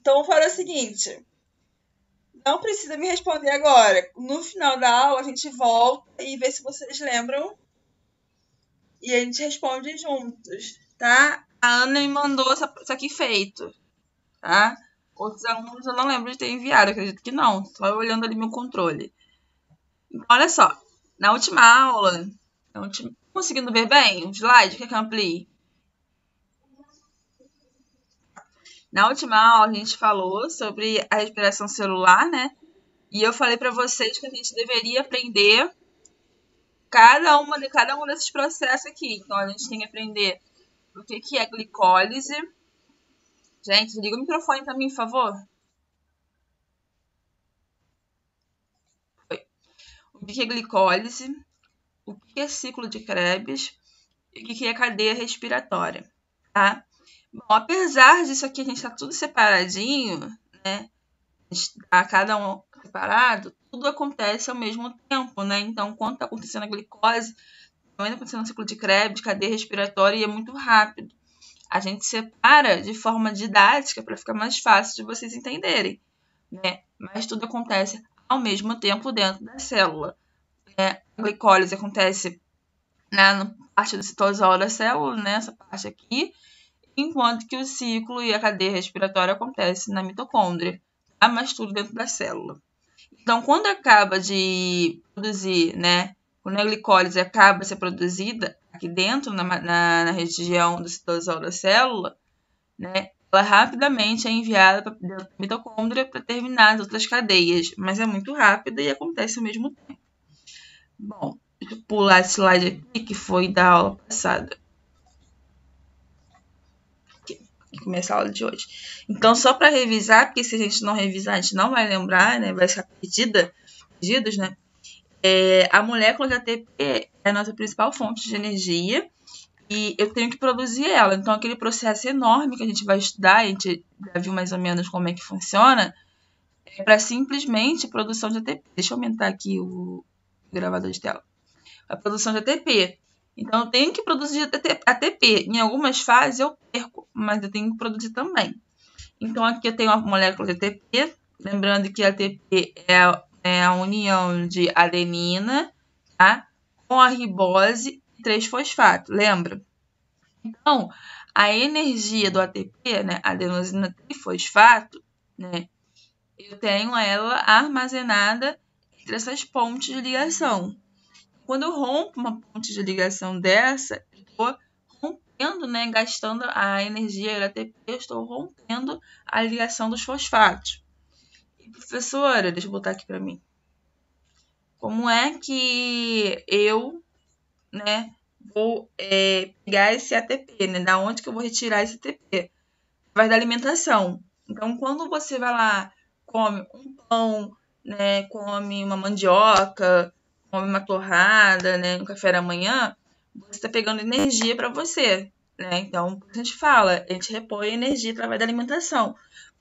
Então, fará o seguinte. Não precisa me responder agora. No final da aula, a gente volta e vê se vocês lembram. E a gente responde juntos, tá? A Ana me mandou isso aqui feito, tá? Outros alunos eu não lembro de ter enviado, acredito que não. Só olhando ali meu controle. Então, olha só. Na última aula... Conseguindo ver bem o slide? Quer que eu amplie? Na última aula, a gente falou sobre a respiração celular, né? E eu falei para vocês que a gente deveria aprender cada um desses processos aqui. Então, a gente tem que aprender o que é glicólise. Gente, liga o microfone para mim, por favor. O que é glicólise, o que é ciclo de Krebs e o que é cadeia respiratória, tá? Bom, apesar disso aqui a gente tá tudo separadinho, né? A gente tá cada um separado, tudo acontece ao mesmo tempo, né? Então, quando tá acontecendo a glicose, também tá acontecendo o ciclo de Krebs, cadeia respiratória, e é muito rápido. A gente separa de forma didática para ficar mais fácil de vocês entenderem, né? Mas tudo acontece ao mesmo tempo dentro da célula. A glicólise acontece na parte do citosol da célula, né? Essa parte aqui, enquanto que o ciclo e a cadeia respiratória acontece na mitocôndria, tá? Mas tudo dentro da célula. Então, quando acaba de produzir, né? Quando a glicólise acaba de ser produzida aqui dentro, na região do citosol da célula, né? Ela rapidamente é enviada para dentro da mitocôndria para terminar as outras cadeias, mas é muito rápida e acontece ao mesmo tempo. Bom, deixa eu pular esse slide aqui que foi da aula passada. Aqui começa a aula de hoje. Então, só para revisar, porque se a gente não revisar, a gente não vai lembrar, né? Vai ficar perdidos, né? A molécula de ATP é a nossa principal fonte de energia e eu tenho que produzir ela. Então, aquele processo enorme que a gente vai estudar, a gente já viu mais ou menos como é que funciona, é para simplesmente produção de ATP. Deixa eu aumentar aqui o gravador de tela. A produção de ATP. Então, eu tenho que produzir ATP. Em algumas fases eu perco, mas eu tenho que produzir também. Então, aqui eu tenho a molécula de ATP. Lembrando que a ATP é a união de adenina, tá? Com a ribose e 3-fosfato. Lembra? Então, a energia do ATP, né? Adenosina trifosfato, né? Eu tenho ela armazenada entre essas pontes de ligação. Quando eu rompo uma ponte de ligação dessa, eu estou rompendo, né, gastando a energia do ATP, eu estou rompendo a ligação dos fosfatos. E, professora, deixa eu botar aqui para mim. Como é que eu, né, vou pegar esse ATP, né? Da onde que eu vou retirar esse ATP? Vai da alimentação. Então, quando você vai lá, come um pão, né, come uma mandioca, come uma torrada, né, no café da manhã, você está pegando energia para você, né? Então, a gente fala, a gente repõe energia através da alimentação.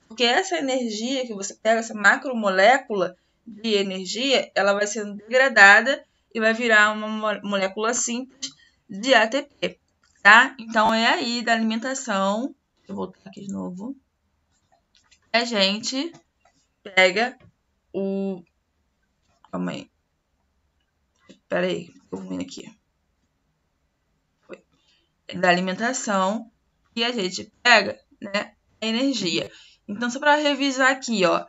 Porque essa energia que você pega, essa macromolécula de energia, ela vai sendo degradada e vai virar uma molécula simples de ATP, tá? Então, é aí da alimentação. Deixa eu voltar aqui de novo. A gente pega o... Calma aí. Pera aí, tô ruim aqui. Foi. Da alimentação e a gente pega, né, a energia. Então, só para revisar aqui, ó.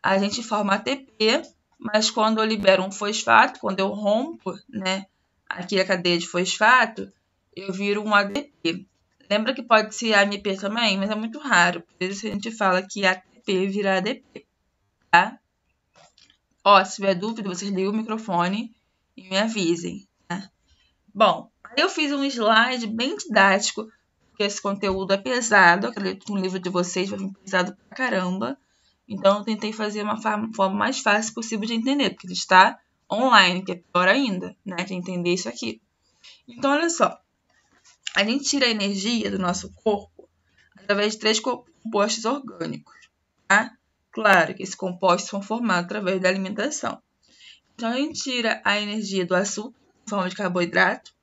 A gente forma ATP, mas quando eu libero um fosfato, quando eu rompo, né, aqui a cadeia de fosfato, eu viro um ADP. Lembra que pode ser AMP também, mas é muito raro. Por isso a gente fala que ATP vira ADP, tá? Ó, se tiver dúvida, vocês ligam o microfone e me avisem, tá? Bom, aí eu fiz um slide bem didático, porque esse conteúdo é pesado. Eu acredito que no livro de vocês vai vir pesado pra caramba. Então, eu tentei fazer uma forma mais fácil possível de entender, porque ele está online, que é pior ainda, né? De entender isso aqui. Então, olha só. A gente tira a energia do nosso corpo através de 3 compostos orgânicos, tá? Claro que esses compostos são formados através da alimentação. Então, a gente tira a energia do açúcar, em forma de carboidrato.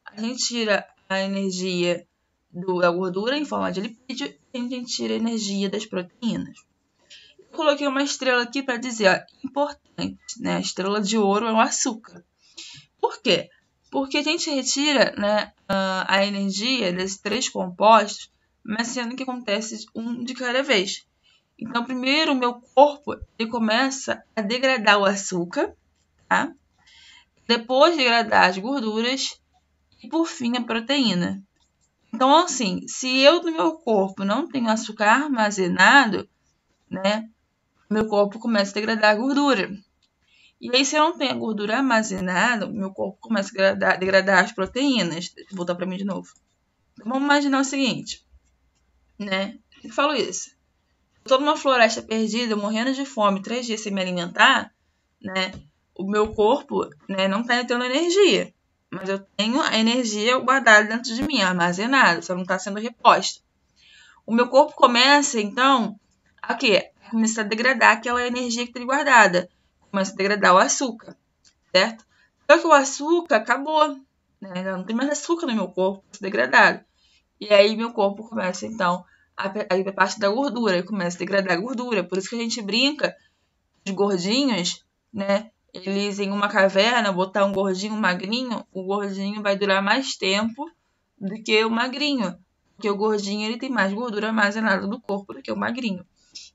A gente tira a energia da gordura, em forma de lipídio. a gente tira a energia das proteínas. Eu coloquei uma estrela aqui para dizer, ó, importante, né? A estrela de ouro é o açúcar. Por quê? Porque a gente retira, né, a energia desses 3 compostos, mas sendo que acontece um de cada vez. Então, primeiro, o meu corpo ele começa a degradar o açúcar, tá? Depois degradar as gorduras e, por fim, a proteína. Então, assim, se eu no meu corpo não tenho açúcar armazenado, né, meu corpo começa a degradar a gordura. E aí, se eu não tenho a gordura armazenada, meu corpo começa a degradar as proteínas. Deixa eu voltar para mim de novo. Então, vamos imaginar o seguinte, né? Eu falo isso. Estou numa floresta perdida, morrendo de fome, 3 dias sem me alimentar, né? O meu corpo, né, não está tendo energia. Mas eu tenho a energia guardada dentro de mim, armazenada, só não está sendo reposta. O meu corpo começa, então, a quê? Começa a degradar aquela energia que tem guardada. Começa a degradar o açúcar, certo? Só que o açúcar acabou, né? Não tem mais açúcar no meu corpo, está degradado. E aí meu corpo começa, então, a ir para a parte da gordura, e começa a degradar a gordura. Por isso que a gente brinca, os gordinhos, né? Eles em uma caverna, botar um gordinho, um magrinho, o gordinho vai durar mais tempo do que o magrinho. Porque o gordinho ele tem mais gordura armazenada no corpo do que o magrinho.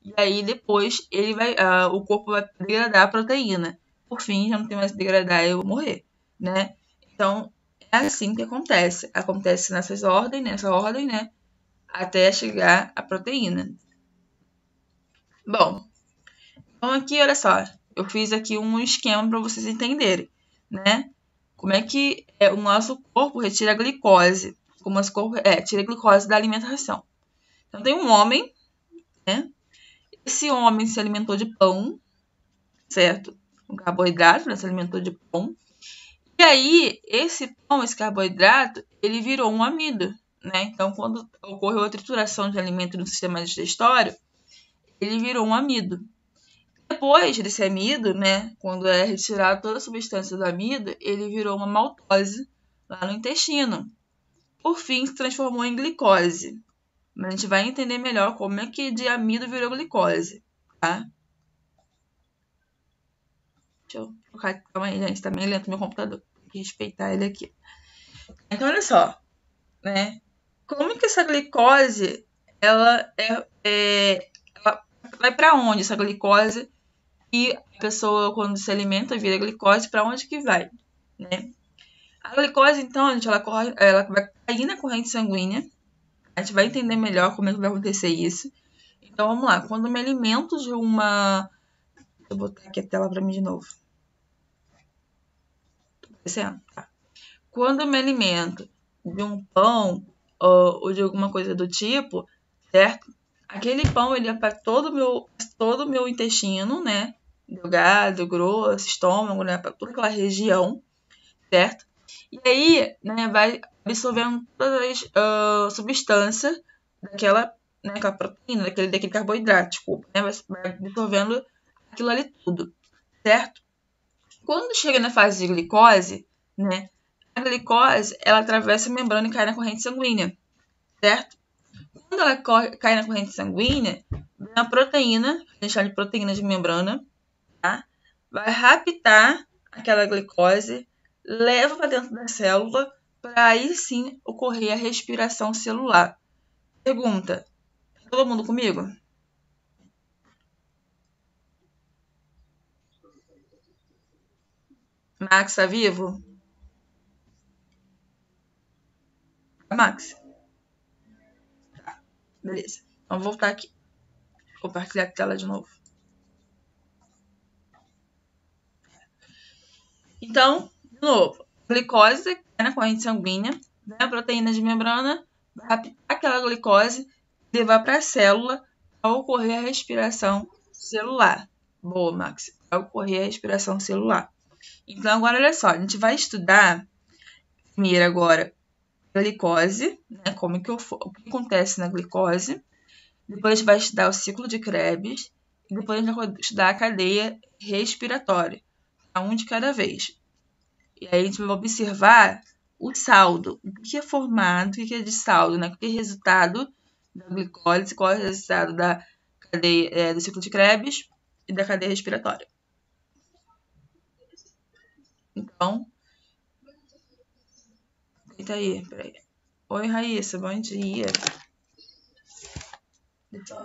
E aí depois ele vai, o corpo vai degradar a proteína. Por fim, já não tem mais degradar, eu vou morrer, né? Então, é assim que acontece. Acontece nessa ordem, né? Até chegar a proteína. Bom, então aqui, olha só. Eu fiz aqui um esquema para vocês entenderem, né? Como é que o nosso corpo retira a glicose. Como o nosso corpo tira a glicose da alimentação. Então, tem um homem, né? Esse homem se alimentou de pão, certo? Um carboidrato, né? Se alimentou de pão. E aí, esse pão, esse carboidrato, ele virou um amido, né? Então, quando ocorreu a trituração de alimento no sistema digestório, ele virou um amido. Depois desse amido, né? Quando é retirado toda a substância do amido, ele virou uma maltose lá no intestino. Por fim, se transformou em glicose. Mas a gente vai entender melhor como é que de amido virou glicose, tá? Deixa eu colocar. Calma aí, gente. Tá meio lento meu computador. Tem que respeitar ele aqui. Então, olha só, né? Como que essa glicose, ela ela vai para onde essa glicose? E a pessoa, quando se alimenta, vira glicose, para onde que vai, né? A glicose, então, gente, ela vai cair na corrente sanguínea. A gente vai entender melhor como é que vai acontecer isso. Então, vamos lá. Quando eu me alimento de uma... Deixa eu botar aqui a tela para mim de novo. Tá aparecendo? Tá. Quando eu me alimento de um pão ou de alguma coisa do tipo, certo? Aquele pão, ele é para todo o meu intestino, né? Delgado, grosso, estômago, né? Para toda aquela região, certo? E aí, né, vai absorvendo todas as substâncias daquela, né, aquela proteína, daquele carboidrato, desculpa, né? Vai absorvendo aquilo ali tudo, certo? Quando chega na fase de glicose, né? A glicose, ela atravessa a membrana e cai na corrente sanguínea, certo? Quando ela cai na corrente sanguínea, vem a proteína, a gente chama de proteína de membrana, tá? Vai raptar aquela glicose, leva para dentro da célula, para aí sim ocorrer a respiração celular. Pergunta, tá todo mundo comigo? Max tá vivo? Max? Tá, beleza. Vamos voltar aqui. Compartilhar a tela de novo. Então, de novo, glicose cai na corrente sanguínea, né? A proteína de membrana vai raptar aquela glicose e levar para a célula para ocorrer a respiração celular. Boa, Max. Para ocorrer a respiração celular. Então, agora olha só, a gente vai estudar primeiro agora a glicose, né? O que acontece na glicose. Depois a gente vai estudar o ciclo de Krebs. E depois a gente vai estudar a cadeia respiratória. Um de cada vez. E aí a gente vai observar o saldo. O que é formado, o que é de saldo, né? O que é resultado da glicólise, qual é o resultado da cadeia do ciclo de Krebs e da cadeia respiratória. Então, eita aí, peraí. Oi, Raíssa, bom dia. Só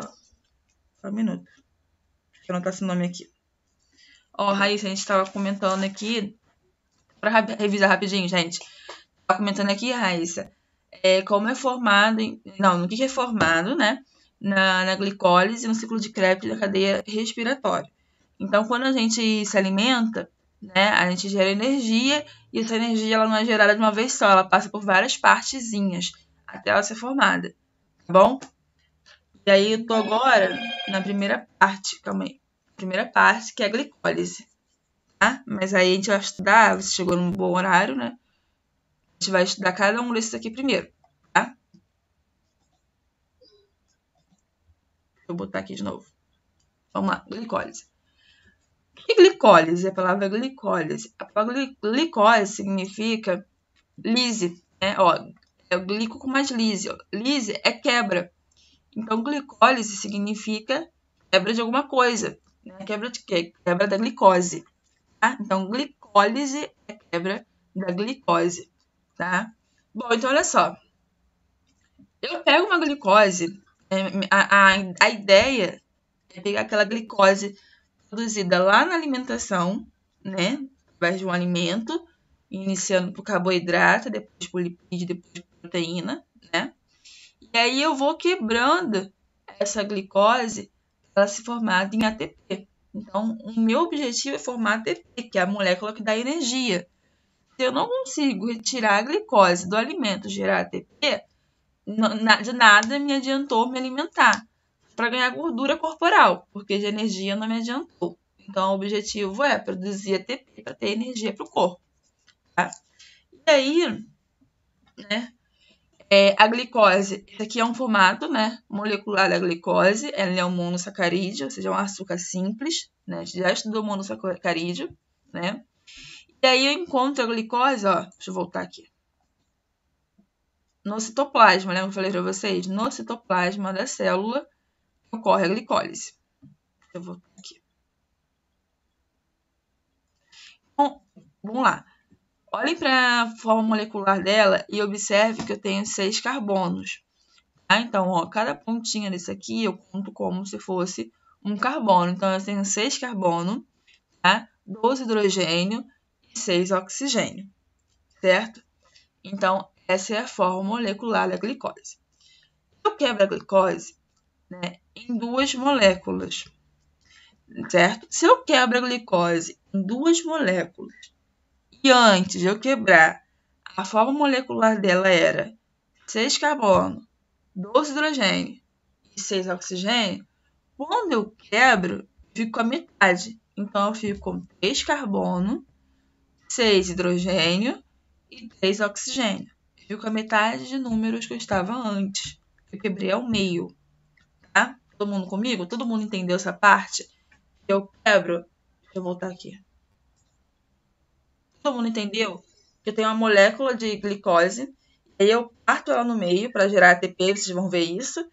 um minuto. Deixa eu anotar esse nome aqui. Ó, Raíssa, a gente estava comentando aqui, para revisar rapidinho, gente. Estava comentando aqui, Raíssa, como é formado, no que é formado, né? Na glicólise e no ciclo de Krebs da cadeia respiratória. Então, quando a gente se alimenta, né, a gente gera energia e essa energia ela não é gerada de uma vez só, ela passa por várias partezinhas até ela ser formada, tá bom? E aí eu tô agora na primeira parte, calma aí. Primeira parte, que é a glicólise, tá? Mas aí a gente vai estudar, você chegou num bom horário, né? A gente vai estudar cada um desses aqui primeiro, tá? Deixa eu botar aqui de novo. Vamos lá, glicólise. O que é glicólise? A palavra glicólise. A palavra glicólise significa lise, né? Ó, é o glico com mais lise. Ó. Lise é quebra. Então, glicólise significa quebra de alguma coisa. Né? Quebra de quê? Quebra da glicose. Tá? Então, glicólise é quebra da glicose. Tá? Bom, então olha só. Eu pego uma glicose. A ideia é pegar aquela glicose produzida lá na alimentação, né? Através de um alimento, iniciando por carboidrato, depois por lipídio, depois por proteína, né? E aí eu vou quebrando essa glicose para ela se formar em ATP. Então, o meu objetivo é formar ATP, que é a molécula que dá energia. Se eu não consigo retirar a glicose do alimento, gerar ATP, de nada me adiantou me alimentar para ganhar gordura corporal, porque de energia não me adiantou. Então, o objetivo é produzir ATP para ter energia para o corpo. Tá? E aí, né, a glicose, esse aqui é um formato, né, molecular da glicose, ela é um monossacarídeo, ou seja, é um açúcar simples, né, a gente já estudou monossacarídeo, né, e aí eu encontro a glicose, ó, deixa eu voltar aqui, no citoplasma, lembra que eu falei para vocês? No citoplasma da célula ocorre a glicólise. Eu vou aqui. Bom, vamos lá. Olhem para a forma molecular dela e observe que eu tenho 6 carbonos. Tá? Então, ó, cada pontinha desse aqui eu conto como se fosse um carbono. Então, eu tenho 6 carbono, tá? 12 hidrogênio e 6 oxigênio, certo? Então, essa é a forma molecular da glicose. Eu quebro a glicose, né, em 2 moléculas, certo? Se eu quebro a glicose em 2 moléculas e antes de eu quebrar, a forma molecular dela era 6 carbono, 12 hidrogênio e 6 oxigênio, quando eu quebro, eu fico com a metade. Então, eu fico com 3 carbono, 6 hidrogênio e 3 oxigênio. Eu fico com a metade de números que eu estava antes. Eu quebrei ao meio. Tá? Todo mundo comigo? Todo mundo entendeu essa parte? Eu quebro. Deixa eu voltar aqui. Todo mundo entendeu? Que eu tenho uma molécula de glicose. E aí eu parto ela no meio para gerar ATP, vocês vão ver isso.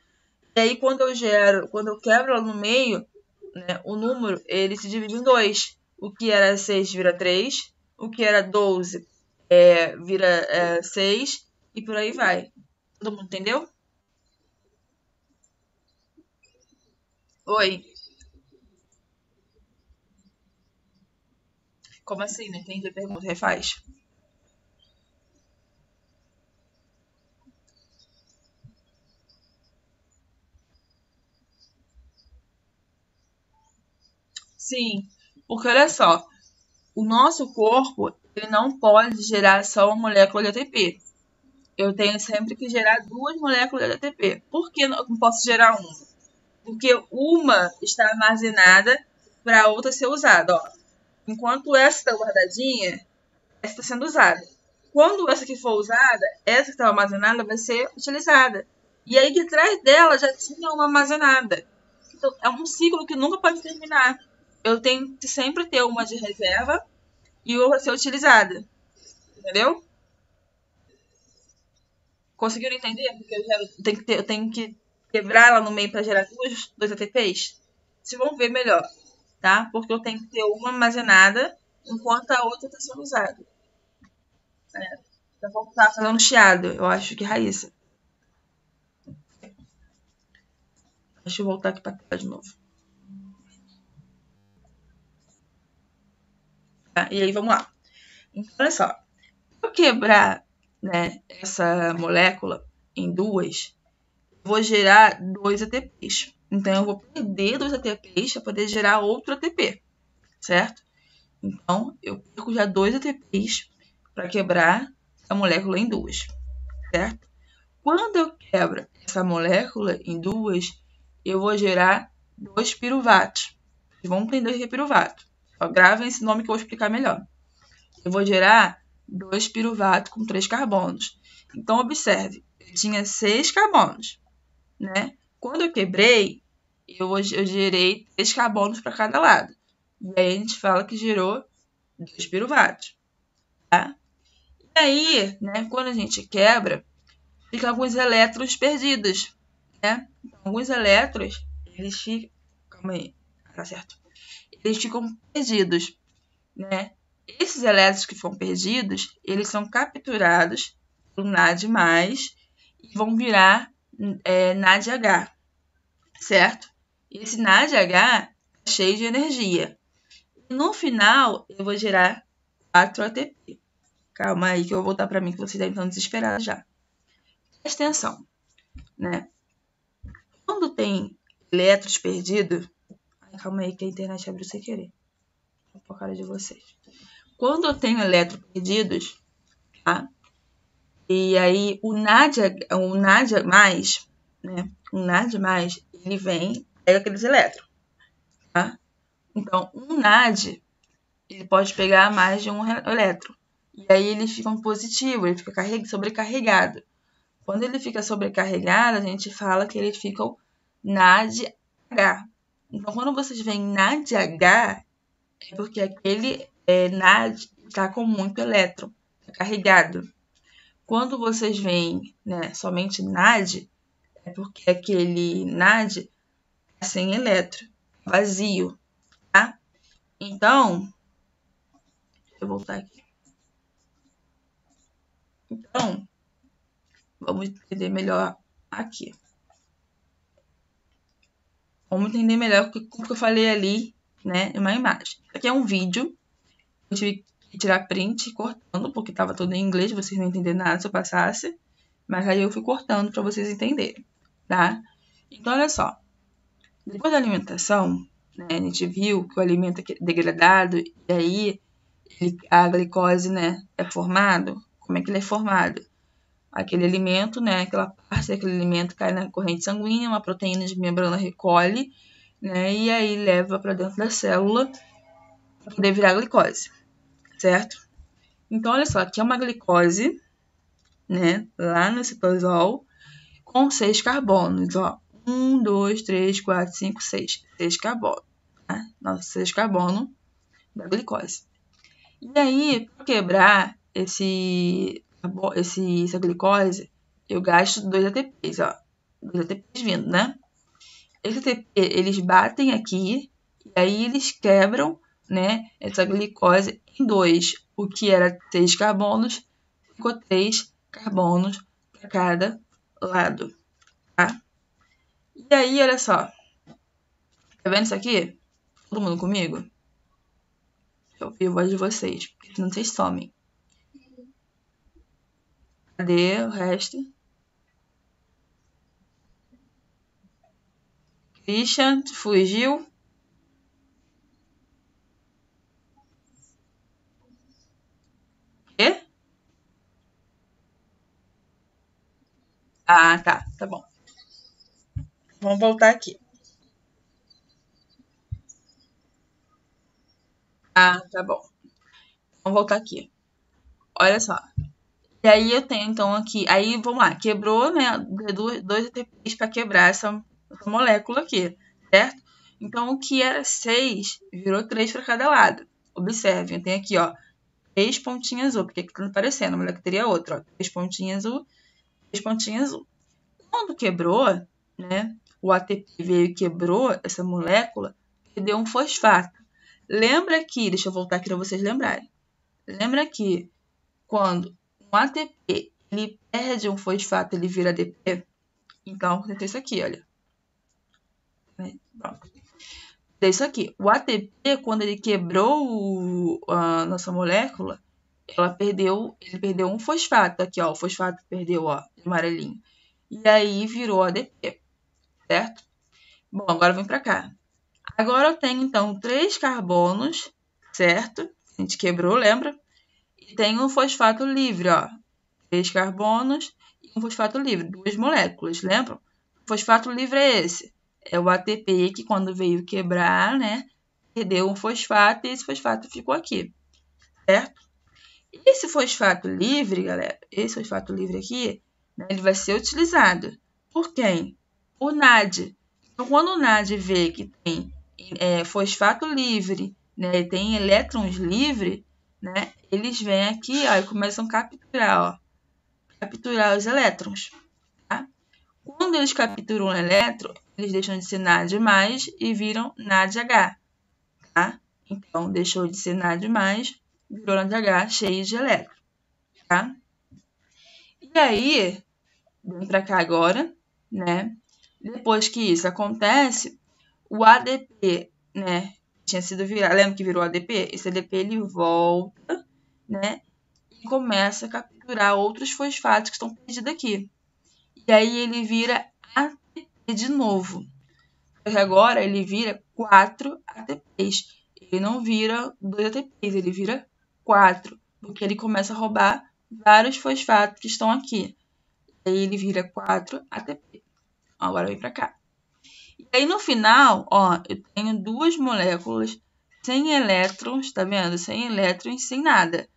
E aí quando eu quebro ela no meio, né, o número ele se divide em 2. O que era 6 vira 3, o que era 12 vira 6 e por aí vai. Todo mundo entendeu? Oi, como assim? Não entendi a pergunta. Refaz. Sim, porque olha só, o nosso corpo ele não pode gerar só uma molécula de ATP. Eu tenho sempre que gerar 2 moléculas de ATP. Por que não posso gerar uma? Porque uma está armazenada para a outra ser usada. Ó. Enquanto essa está guardadinha, essa está sendo usada. Quando essa aqui for usada, essa que está armazenada vai ser utilizada. E aí, de trás dela já tinha uma armazenada. Então, é um ciclo que nunca pode terminar. Eu tenho que sempre ter uma de reserva e uma ser utilizada. Entendeu? Conseguiram entender? Porque eu tenho que quebrar ela no meio para gerar dois ATPs? Vocês vão ver melhor, tá? Porque eu tenho que ter uma armazenada enquanto a outra está sendo usada. Então, tá fazendo chiado, eu acho que Raíssa. Deixa eu voltar aqui para tela de novo. Tá? E aí, vamos lá. Então, olha só. Se eu quebrar, né, essa molécula em duas, eu vou gerar dois ATPs. Então, eu vou perder dois ATPs para poder gerar outro ATP, certo? Então, eu perco já dois ATPs para quebrar a molécula em duas, certo? Quando eu quebro essa molécula em duas, eu vou gerar dois piruvatos. Vocês vão entender o que é piruvato. Só gravem esse nome que eu vou explicar melhor. Eu vou gerar dois piruvatos com 3 carbonos. Então, observe, eu tinha 6 carbonos, né? Quando eu quebrei, eu gerei 3 carbonos para cada lado. E aí a gente fala que gerou 2 piruvatos, tá? E aí, né, quando a gente quebra, ficam alguns elétrons perdidos, né? Então, alguns elétrons, eles ficam... Calma aí, tá certo. Eles ficam perdidos, né? Esses elétrons que foram perdidos, eles são capturados pelo NAD+, e vão virar NADH, certo? E esse NADH é cheio de energia. E no final, eu vou gerar 4 ATP. Calma aí que eu vou voltar para mim, que vocês devem estar desesperados já. Presta atenção, né? Quando tem elétrons perdidos... Calma aí que a internet abriu sem querer. Vou pôr a cara de vocês. Quando eu tenho elétrons perdidos, tá? E aí o NAD+, né? O NAD+, ele vem, pega aqueles elétrons, tá? Então, um NAD, ele pode pegar mais de um elétron. E aí eles ficam positivos, ele fica sobrecarregado. Quando ele fica sobrecarregado, a gente fala que ele fica o NADH. Então, quando vocês veem NADH, é porque aquele NAD está com muito elétron, está carregado. Quando vocês veem, né, somente NAD, é porque aquele NAD está sem elétron, vazio, tá? Então, deixa eu voltar aqui. Então, vamos entender melhor aqui. Vamos entender melhor o que eu falei ali, né, em uma imagem. Aqui é um vídeo. Eu tive que tirar print cortando, porque estava todo em inglês, vocês não entenderam nada se eu passasse. Mas aí eu fui cortando para vocês entenderem, tá? Então, olha só. Depois da alimentação, né, a gente viu que o alimento é degradado e aí a glicose, né, é formado. Como é que ele é formado? Aquele alimento, né, aquela parte daquele alimento cai na corrente sanguínea, uma proteína de membrana recolhe, né, e aí leva para dentro da célula para poder virar glicose, certo? Então, olha só, aqui é uma glicose, né, lá no citosol, com 6 carbonos, ó. 1, 2, 3, 4, 5, 6. 6 carbonos, tá? Nossa, 6 carbonos da glicose. E aí, para quebrar essa glicose, eu gasto 2 ATPs, ó. 2 ATPs vindo, né? Esse ATP, eles batem aqui, e aí eles quebram, né, essa glicose em 2. O que era 6 carbonos, ficou 3 carbonos para cada lado, tá? E aí, olha só. Tá vendo isso aqui? Todo mundo comigo? Deixa eu ouvir a voz de vocês, porque senão vocês somem. Cadê o resto? Christian, fugiu? Quê? Ah, tá. Tá bom. Vamos voltar aqui. Ah, tá bom. Vamos voltar aqui. Olha só. E aí eu tenho, então, aqui... Aí, vamos lá. Quebrou, né? Dois ATPs para quebrar essa molécula aqui, certo? Então, o que era 6 virou 3 para cada lado. Observe, eu tenho aqui, ó, 3 pontinhas azul. Porque aqui tá aparecendo. A molécula teria outra, ó. 3 pontinhas azul, 3 pontinhas azul. Quando quebrou, né? O ATP veio e quebrou essa molécula, perdeu um fosfato. Lembra que, deixa eu voltar aqui para vocês lembrarem. Lembra que quando um ATP ele perde um fosfato, ele vira ADP? Então, aconteceu isso aqui, olha. Pronto. É isso aqui. O ATP, quando ele quebrou a nossa molécula, ele perdeu um fosfato. Aqui, ó, o fosfato perdeu, ó, amarelinho. E aí virou ADP, certo? Bom, agora vem para cá. Agora eu tenho, então, 3 carbonos, certo? A gente quebrou, lembra? E tem um fosfato livre, ó. 3 carbonos e um fosfato livre, 2 moléculas, lembram? O fosfato livre é esse. É o ATP que, quando veio quebrar, né, perdeu um fosfato e esse fosfato ficou aqui, certo? Esse fosfato livre, galera, esse fosfato livre aqui, né, ele vai ser utilizado por quem? O NAD. Então, quando o NAD vê que tem fosfato livre, né, tem elétrons livres, né, eles vêm aqui ó, e começam a capturar os elétrons. Tá? Quando eles capturam o elétron, eles deixam de ser NAD+, e viram NADH. Tá? Então, deixou de ser NAD+, virou NADH cheio de elétrons. Tá? E aí, vem para cá agora, né? Depois que isso acontece, o ADP, né, tinha sido virado, lembra que virou ADP? Esse ADP ele volta, né, e começa a capturar outros fosfatos que estão perdidos aqui. E aí ele vira ATP de novo. Só que agora ele vira 4 ATPs. Ele não vira 2 ATPs, ele vira 4, porque ele começa a roubar vários fosfatos que estão aqui. E aí ele vira 4 ATP. Agora vem para cá. E aí no final, ó, eu tenho 2 moléculas sem elétrons, tá vendo? Sem elétrons, sem nada,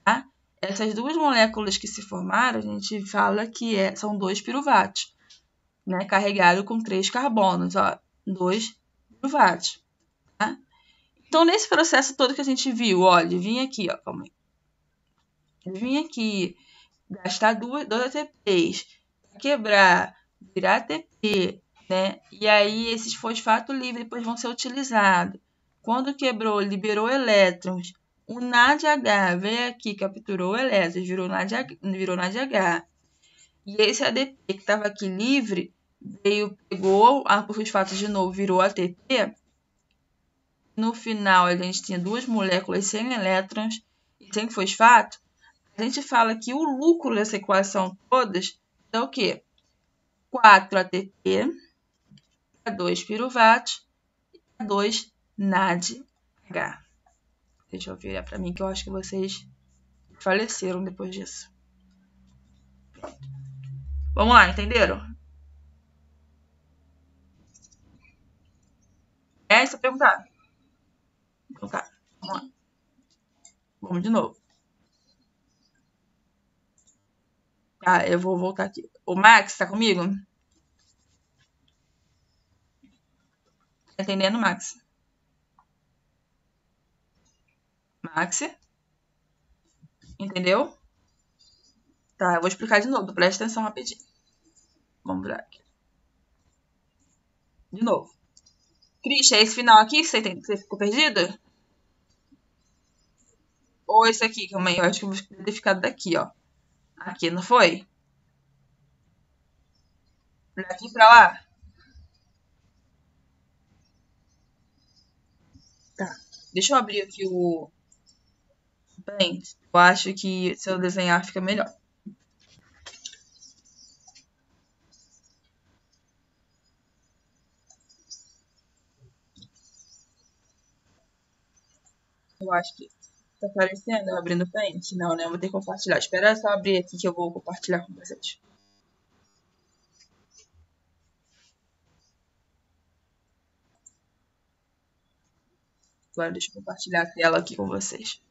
tá? Essas 2 moléculas que se formaram, a gente fala que são 2 piruvatos, né? Carregado com 3 carbonos, ó, 2 piruvatos, tá? Então, nesse processo todo que a gente viu, ó, ele vinha aqui, ó, calma aí. Ele vinha aqui, gastar 2 ATPs, quebrar, virar ATP, né? E aí esses fosfatos livres depois vão ser utilizados. Quando quebrou, liberou elétrons. O NADH veio aqui, capturou elétrons, virou NADH. E esse ADP que estava aqui livre, veio, pegou o fosfato de novo, virou ATP. No final, a gente tinha 2 moléculas sem elétrons e sem fosfato. A gente fala que o lucro dessa equação todas é o quê? 4 ATP para 2 piruvatos para 2 NADH. Deixa eu virar para mim que eu acho que vocês faleceram depois disso. Vamos lá, entenderam? É isso a perguntar? Então tá, vamos lá. Vamos de novo. Tá, eu vou voltar aqui. O Max, tá comigo? Tá entendendo, Max? Max? Entendeu? Tá, eu vou explicar de novo. Presta atenção rapidinho. Vamos lá aqui. De novo. Christian, é esse final aqui que você ficou perdido? Ou esse aqui, calma aí, eu acho que eu vou ter ficado daqui, ó. Aqui, não foi? Daqui pra lá? Tá. Deixa eu abrir aqui o Paint. Eu acho que se eu desenhar fica melhor. Eu acho que tá aparecendo eu abrindo o Paint. Não, né? Eu vou ter que compartilhar. Espera só abrir aqui que eu vou compartilhar com vocês. Agora deixa eu compartilhar a tela aqui com vocês.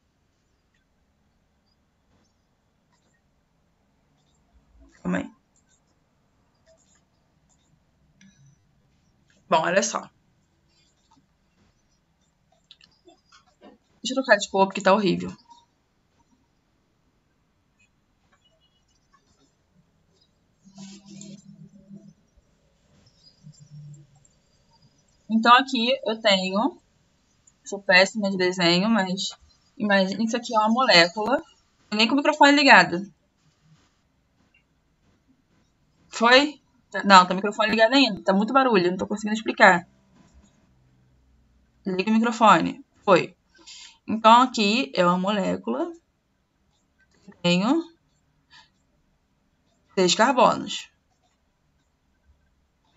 Calma aí. Bom, olha só. Deixa eu trocar de cor porque tá horrível. Então aqui eu tenho, sou péssima de desenho, mas imagina, isso aqui é uma molécula. Nem com o microfone ligado. Foi? Não, tá o microfone ligado ainda. Tá muito barulho, não tô conseguindo explicar. Liga o microfone. Foi. Então aqui é uma molécula. Tenho 6 carbonos.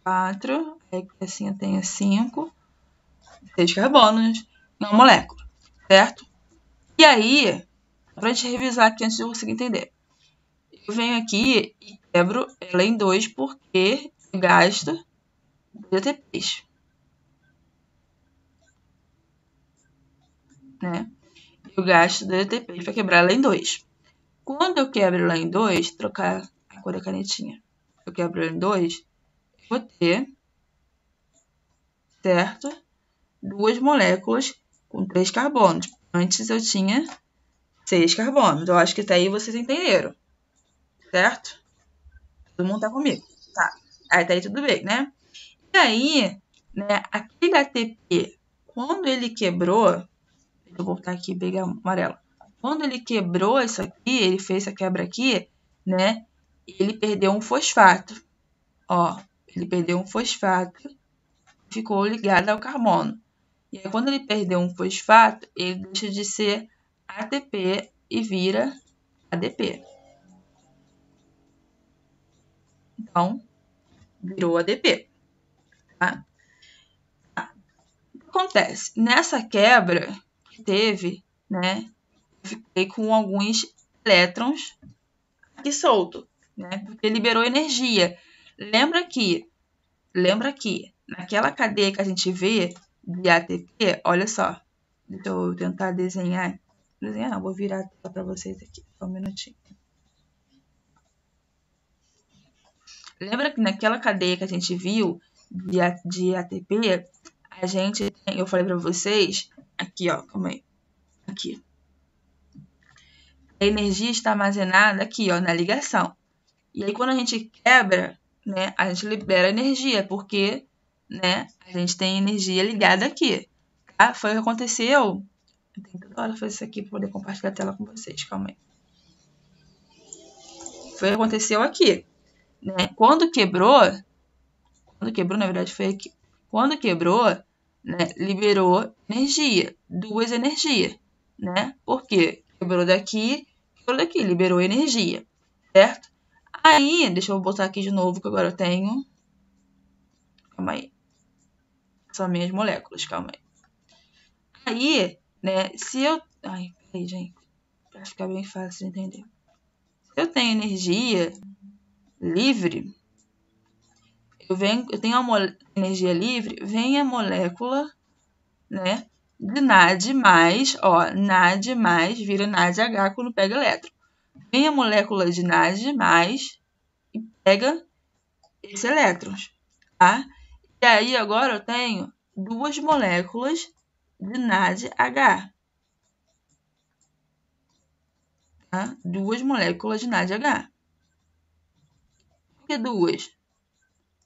4, aí assim eu tenho 5, 6 carbonos em uma molécula, certo? E aí, pra gente revisar aqui antes de eu conseguir entender. Eu venho aqui e quebro ela em 2 porque eu gasto 2 ATPs. Né? Eu gasto 2 ATPs para quebrar ela em 2. Quando eu quebro ela em 2, trocar a cor da canetinha. Eu quebro ela em 2, eu vou ter, certo? 2 moléculas com 3 carbonos. Antes eu tinha 6 carbonos. Eu acho que até aí vocês entenderam. Certo? Todo mundo tá comigo. Tá. Aí tá aí tudo bem, né? E aí, né, aquele ATP, quando ele quebrou, deixa eu voltar aqui e pegar amarelo. Quando ele quebrou isso aqui, ele fez essa quebra aqui, né? Ele perdeu um fosfato. Ó, ele perdeu um fosfato, ficou ligado ao carbono. E aí, quando ele perdeu um fosfato, ele deixa de ser ATP e vira ADP. Então, virou ADP. Tá? O que acontece? Nessa quebra que teve, né? Eu fiquei com alguns elétrons aqui solto, né? Porque liberou energia. Lembra que naquela cadeia que a gente vê de ATP, olha só. Deixa eu tentar desenhar. Desenhar não, vou virar a tela para vocês aqui. Só um minutinho. Lembra que naquela cadeia que a gente viu de ATP, a gente tem, eu falei para vocês, aqui ó, calma aí, aqui. A energia está armazenada aqui ó, na ligação. E aí quando a gente quebra, né, a gente libera energia, porque, né, a gente tem energia ligada aqui. Tá? Foi o que aconteceu. Eu tenho toda hora fazer isso aqui para poder compartilhar a tela com vocês, calma aí. Foi o que aconteceu aqui. Né? Quando quebrou, na verdade foi aqui. Quando quebrou, né, liberou energia, 2 energias, né? Por quê? Quebrou daqui, liberou energia, certo? Aí, deixa eu botar aqui de novo, que agora eu tenho... Calma aí. São minhas moléculas, calma aí. Aí, né, se eu... Ai, peraí, gente. Pra ficar bem fácil de entender. Se eu tenho energia livre, eu tenho uma energia livre, vem a molécula, né, de NAD+, ó, NAD+, vira NADH quando pega elétron. Vem a molécula de NAD+, e pega esses elétrons, tá? E aí agora eu tenho 2 moléculas de NADH. Tá? 2 moléculas de NADH. Por que 2?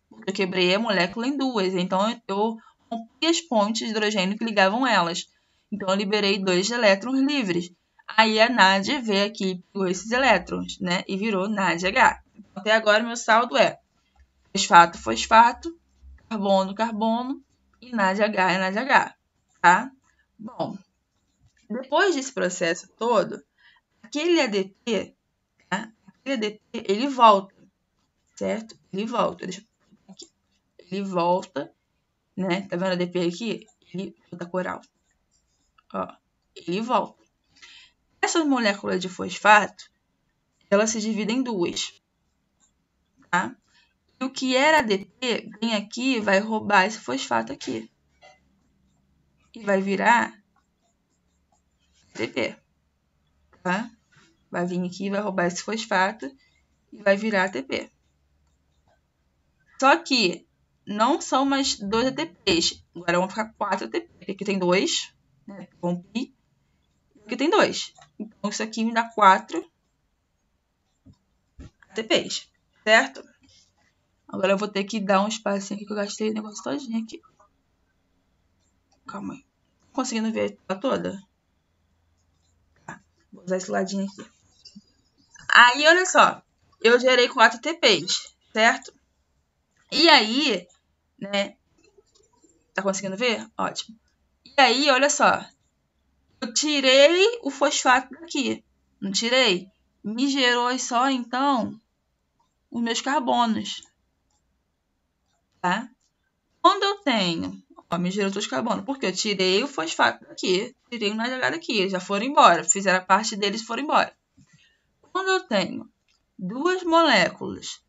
Porque eu quebrei a molécula em 2, então eu rompi as pontes de hidrogênio que ligavam elas. Então eu liberei 2 elétrons livres. Aí a NAD veio aqui e pegou esses elétrons, né? E virou NADH. Então, até agora meu saldo é fosfato, fosfato, carbono, carbono e NADH é NADH, tá? Bom, depois desse processo todo, aquele ADP, tá? Ele volta, certo? Ele volta, deixa eu aqui. Ele volta, né? Tá vendo o ADP aqui? Ele volta coral. Ó, ele volta. Essas moléculas de fosfato, elas se dividem em 2, tá? E o que era ADP vem aqui e vai roubar esse fosfato aqui. E vai virar ATP, tá? Vai vir aqui e vai roubar esse fosfato e vai virar ATP. Só que não são mais 2 ATPs. Agora vão ficar 4 ATPs. Porque aqui tem 2, né? Rompi. Aqui tem 2. Então isso aqui me dá 4 ATPs, certo? Agora eu vou ter que dar um espacinho aqui que eu gastei o negócio todinho aqui. Calma aí. Conseguindo ver a toda? Tá. Vou usar esse ladinho aqui. Aí, olha só. Eu gerei 4 TPs, certo? E aí, né? Tá conseguindo ver? Ótimo. E aí, olha só. Eu tirei o fosfato daqui. Não tirei? Me gerou só, então, os meus carbonos. Tá? Quando eu tenho... Ó, me gerou os carbonos. Porque eu tirei o fosfato daqui. Tirei o NADH daqui. Eles já foram embora. Fizeram a parte deles e foram embora. Quando eu tenho 2 moléculas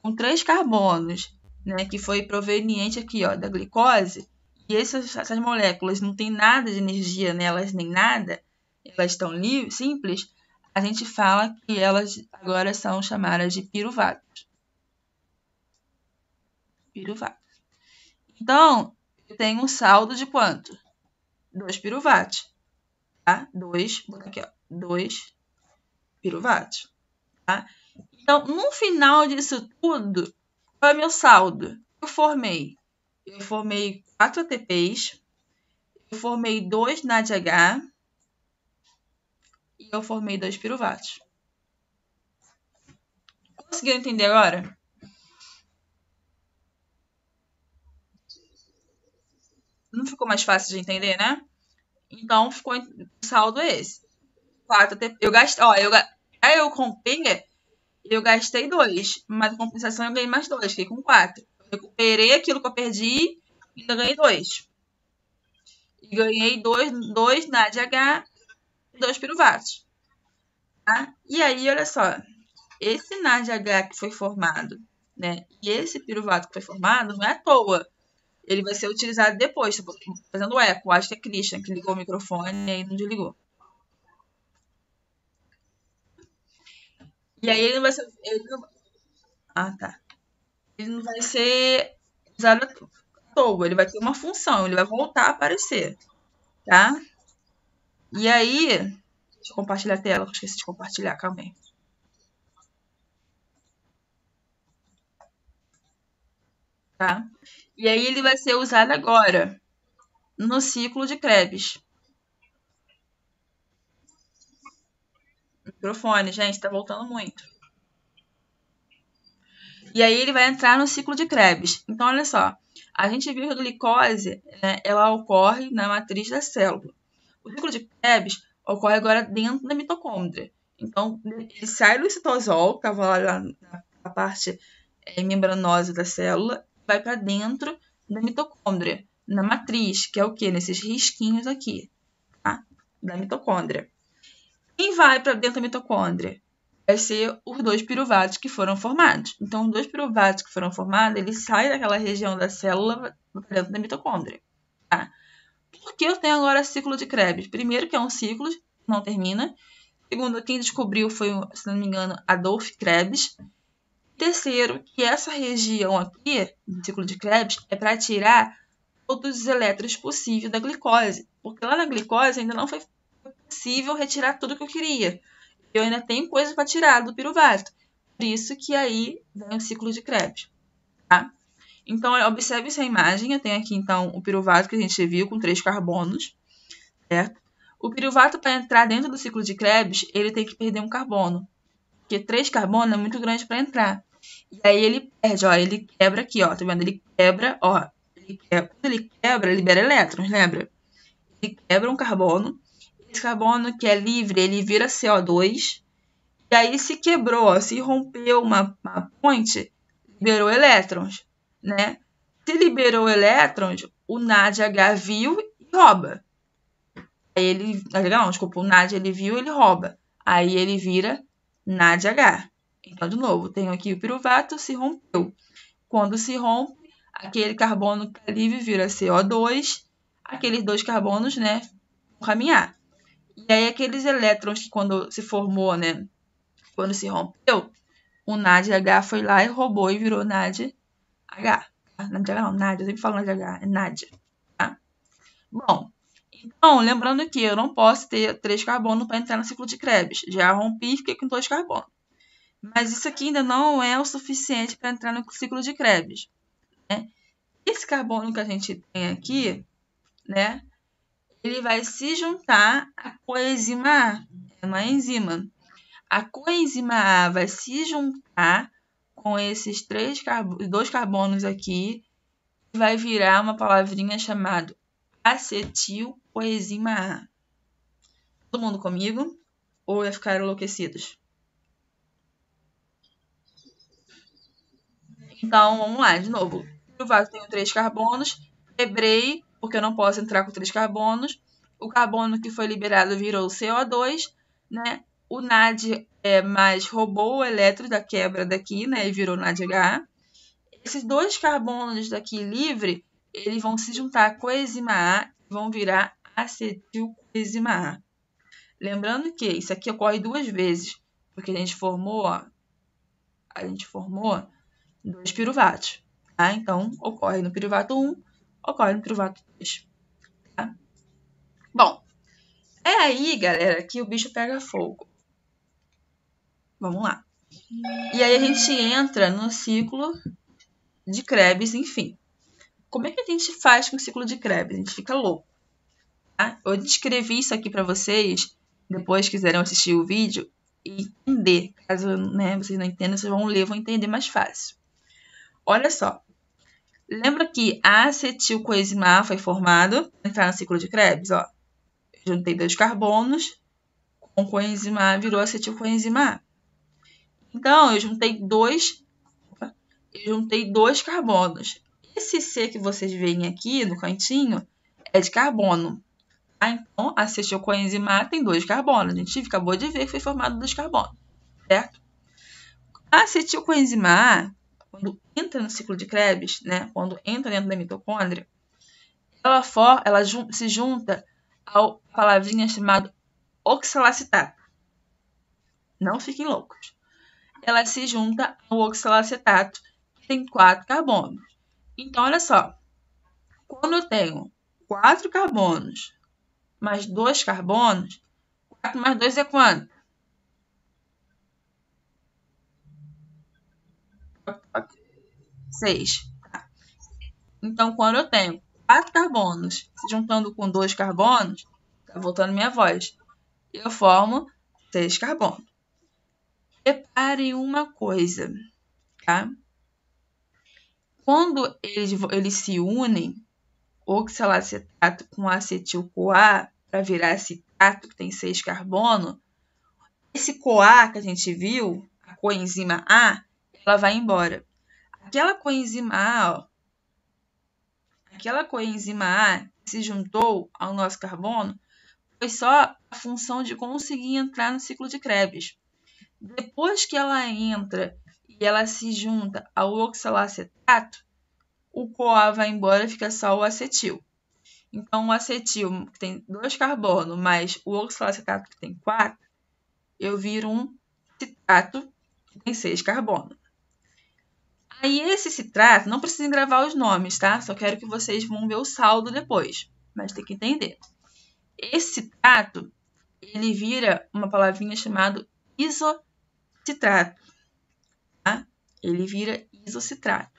com 3 carbonos, né, que foi proveniente aqui, ó, da glicose, e essas moléculas não tem nada de energia nelas nem nada, elas estão simples, a gente fala que elas agora são chamadas de piruvatos. Piruvatos. Então, eu tenho um saldo de quanto? 2 piruvatos. Tá? 2, vou botar aqui, ó, 2 piruvatos. Tá? Então, no final disso tudo, qual é o meu saldo? Eu formei 4 ATPs, eu formei 2 NADH e eu formei 2 piruvatos. Conseguiram entender agora? Não ficou mais fácil de entender, né? Então, ficou o saldo é esse. 4 ATP. Eu gastei, ó, aí eu comprei, eu gastei 2, mas a compensação eu ganhei mais 2, fiquei com 4. Eu recuperei aquilo que eu perdi e ainda ganhei 2. E ganhei 2 NADH e 2 piruvatos. Tá? E aí, olha só, esse NADH que foi formado, né, e esse piruvato que foi formado, não é à toa. Ele vai ser utilizado depois, fazendo eco. Acho que é Christian que ligou o microfone e aí não desligou. E aí ele não vai ser... Ah, tá. Ele não vai ser usado à toa. Ele vai ter uma função, ele vai voltar a aparecer, tá? E aí... Deixa eu compartilhar a tela, eu esqueci de compartilhar, calma aí. Tá? E aí ele vai ser usado agora no ciclo de Krebs. Microfone, gente, tá voltando muito. E aí ele vai entrar no ciclo de Krebs. Então, olha só, a gente viu que a glicose, né, ela ocorre na matriz da célula. O ciclo de Krebs ocorre agora dentro da mitocôndria. Então, ele sai do citosol, que estava lá na parte membranosa da célula, vai para dentro da mitocôndria, na matriz, que é o quê? Nesses risquinhos aqui, tá? Da mitocôndria. Quem vai para dentro da mitocôndria? Vai ser os 2 piruvatos que foram formados. Então, os 2 piruvatos que foram formados, eles saem daquela região da célula para dentro da mitocôndria. Tá? Por que eu tenho agora ciclo de Krebs? Primeiro, que é um ciclo, não termina. Segundo, quem descobriu foi, se não me engano, Adolf Krebs. Terceiro, que essa região aqui, do ciclo de Krebs, é para tirar todos os elétrons possíveis da glicose. Porque lá na glicose ainda não foi possível retirar tudo que eu queria. Eu ainda tenho coisa para tirar do piruvato. Por isso que aí vem o ciclo de Krebs. Tá? Então, observe essa imagem. Eu tenho aqui, então, o piruvato que a gente viu com 3 carbonos. Certo? O piruvato, para entrar dentro do ciclo de Krebs, ele tem que perder um carbono. Porque 3 carbonos é muito grande para entrar. E aí ele perde, ó. Ele quebra aqui, ó. Tá vendo? Ele quebra, ó. Quando ele quebra, ele libera elétrons, lembra? Ele quebra um carbono. Esse carbono que é livre, ele vira CO2. E aí se quebrou, ó, se rompeu uma ponte, liberou elétrons, né? Se liberou elétrons, o NADH viu e rouba. Aí ele... Não, desculpa, o NAD ele viu, ele rouba. Aí ele vira NADH. Então, de novo, tenho aqui o piruvato, se rompeu. Quando se rompe, aquele carbono que é livre vira CO2. Aqueles 2 carbonos, né, vão caminhar. E aí aqueles elétrons que quando se formou, né, quando se rompeu, o NADH foi lá e roubou e virou NADH. NADH não, NAD, eu sempre falo NADH, é NAD. Tá? Bom, então, lembrando que eu não posso ter 3 carbonos para entrar no ciclo de Krebs. Já rompi e fiquei com 2 carbonos. Mas isso aqui ainda não é o suficiente para entrar no ciclo de Krebs. Né? Esse carbono que a gente tem aqui, né? Ele vai se juntar à coenzima A. É uma enzima. A coenzima A vai se juntar com esses dois carbonos aqui e vai virar uma palavrinha chamada acetilcoenzima A. Todo mundo comigo? Ou ia ficar enlouquecidos? Então, vamos lá, de novo. O piruvato tem 3 carbonos. Quebrei, porque eu não posso entrar com 3 carbonos. O carbono que foi liberado virou CO2, né? O NAD mais roubou o elétron da quebra daqui, né? E virou NADH. Esses 2 carbonos daqui livre, eles vão se juntar à coenzima A e vão virar acetilcoenzima A. Lembrando que isso aqui ocorre 2 vezes, porque a gente formou 2 piruvatos. Tá? Então, ocorre no piruvato 1, ocorre no piruvato 2. Tá? Bom, é aí, galera, que o bicho pega fogo. Vamos lá. E aí a gente entra no ciclo de Krebs, enfim. Como é que a gente faz com o ciclo de Krebs? A gente fica louco. Tá? Eu descrevi isso aqui para vocês, depois quiserem assistir o vídeo e entender. Caso vocês não entendam, vocês vão ler, vão entender mais fácil. Olha só. Lembra que a acetilcoenzima A foi formado para entrar no ciclo de Krebs? Ó. Eu juntei 2 carbonos, com coenzima A virou acetilcoenzima A. Então, eu juntei dois carbonos. Esse C que vocês veem aqui no cantinho é de carbono. Tá? Então, a acetilcoenzima A tem 2 carbonos. A gente acabou de ver que foi formado 2 carbonos, certo? A acetilcoenzima A, quando entra no ciclo de Krebs, né, quando entra dentro da mitocôndria, ela se junta à palavrinha chamada oxalacetato. Não fiquem loucos. Ela se junta ao oxalacetato, que tem 4 carbonos. Então, olha só. Quando eu tenho 4 carbonos mais 2 carbonos, 4 mais 2 é quanto? 6. Tá. Então, quando eu tenho 4 carbonos se juntando com 2 carbonos, tá voltando minha voz, eu formo 6 carbonos. Reparem uma coisa, tá? Quando eles se unem, oxalacetato com acetil-CoA, para virar citato, que tem 6 carbonos, esse CoA que a gente viu, a coenzima A, ela vai embora. Aquela coenzima A que se juntou ao nosso carbono foi só a função de conseguir entrar no ciclo de Krebs. Depois que ela entra e ela se junta ao oxalacetato, o CoA vai embora e fica só o acetil. Então, o acetil, que tem 2 carbonos, mais o oxalacetato, que tem 4, eu viro um citrato, que tem 6 carbonos. Aí, esse citrato, não precisa gravar os nomes, tá? Só quero que vocês vão ver o saldo depois, mas tem que entender. Esse citrato, ele vira uma palavrinha chamada isocitrato, tá? Ele vira isocitrato.